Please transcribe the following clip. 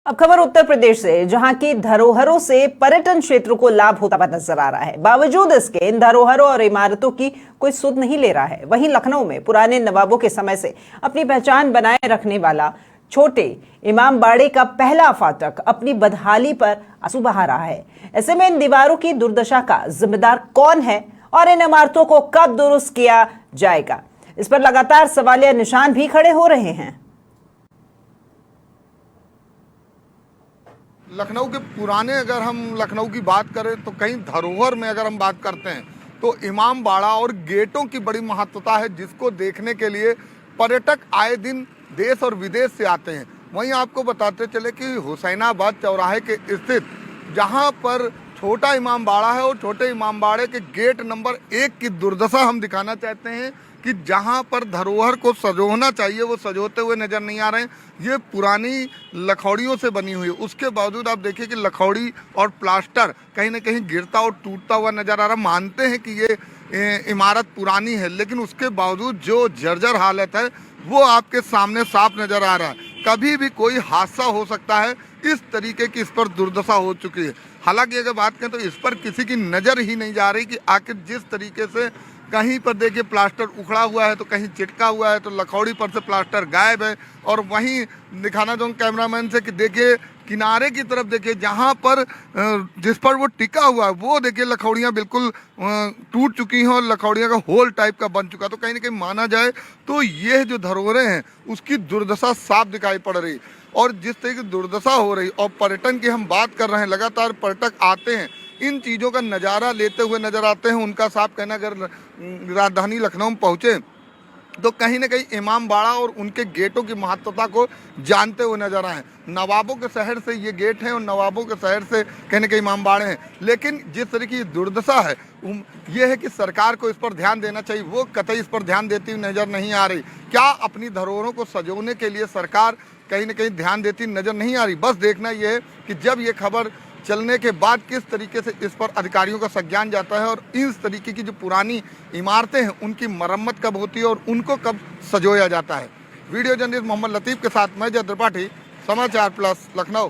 अब खबर उत्तर प्रदेश से, जहां की धरोहरों से पर्यटन क्षेत्रों को लाभ होता हुआ नजर आ रहा है। बावजूद इसके इन धरोहरों और इमारतों की कोई सुध नहीं ले रहा है। वहीं लखनऊ में पुराने नवाबों के समय से अपनी पहचान बनाए रखने वाला छोटे इमामबाड़े का पहला फाटक अपनी बदहाली पर आंसू बहा रहा है। ऐसे में इन दीवारों की दुर्दशा का जिम्मेदार कौन है और इन इमारतों को कब दुरुस्त किया जाएगा, इस पर लगातार सवालिया निशान भी खड़े हो रहे हैं। लखनऊ के पुराने, अगर हम लखनऊ की बात करें तो कहीं धरोहर में अगर हम बात करते हैं तो इमामबाड़ा और गेटों की बड़ी महत्वता है, जिसको देखने के लिए पर्यटक आए दिन देश और विदेश से आते हैं। वहीं आपको बताते चले कि हुसैनाबाद चौराहे के स्थित जहां पर छोटा इमामबाड़ा है और छोटे इमामबाड़े के गेट नंबर 1 की दुर्दशा हम दिखाना चाहते हैं कि जहां पर धरोहर को सजोना चाहिए वो सजोते हुए नजर नहीं आ रहे हैं। ये पुरानी लखौड़ियों से बनी हुई है, उसके बावजूद आप देखिए कि लखौड़ी और प्लास्टर कहीं ना कहीं गिरता और टूटता हुआ नजर आ रहा। मानते हैं कि ये इमारत पुरानी है, लेकिन उसके बावजूद जो जर्जर हालत है वो आपके सामने साफ नजर आ रहा है। कभी भी कोई हादसा हो सकता है, इस तरीके की इस पर दुर्दशा हो चुकी है। हालांकि अगर बात करें तो इस पर किसी की नज़र ही नहीं जा रही कि आखिर जिस तरीके से कहीं पर देखिए प्लास्टर उखड़ा हुआ है तो कहीं चिटका हुआ है, तो लखौड़ी पर से प्लास्टर गायब है। और वहीं दिखाना चाहूँ कैमरामैन से कि देखिए किनारे की तरफ देखिए, जहाँ पर जिस पर वो टिका हुआ है वो देखिए लखौड़ियाँ बिल्कुल टूट चुकी हैं और लखौड़ियाँ का होल टाइप का बन चुका। तो कहीं ना कहीं माना जाए तो ये जो धरोहरें हैं उसकी दुर्दशा साफ दिखाई पड़ रही। और जिस तरीके की दुर्दशा हो रही, और पर्यटन की हम बात कर रहे हैं, लगातार पर्यटक आते हैं, इन चीज़ों का नज़ारा लेते हुए नज़र आते हैं। उनका साफ कहना, अगर राजधानी लखनऊ में पहुँचे तो कहीं ना कहीं इमामबाड़ा और उनके गेटों की महत्वता को जानते हुए नजर आए। नवाबों के शहर से ये गेट हैं और नवाबों के शहर से कहीं ना कहीं इमामबाड़े हैं, लेकिन जिस तरह की दुर्दशा है ये है कि सरकार को इस पर ध्यान देना चाहिए। वो कतई इस पर ध्यान देती हुई नज़र नहीं आ रही। क्या अपनी धरोहरों को सजोने के लिए सरकार कहीं ना कहीं ध्यान देती नज़र नहीं आ रही? बस देखना ये है कि जब ये खबर चलने के बाद किस तरीके से इस पर अधिकारियों का संज्ञान जाता है और इस तरीके की जो पुरानी इमारतें हैं उनकी मरम्मत कब होती है और उनको कब सजोया जाता है। वीडियो जर्नलिस्ट मोहम्मद लतीफ़ के साथ मैं जय त्रिपाठी, समाचार प्लस लखनऊ।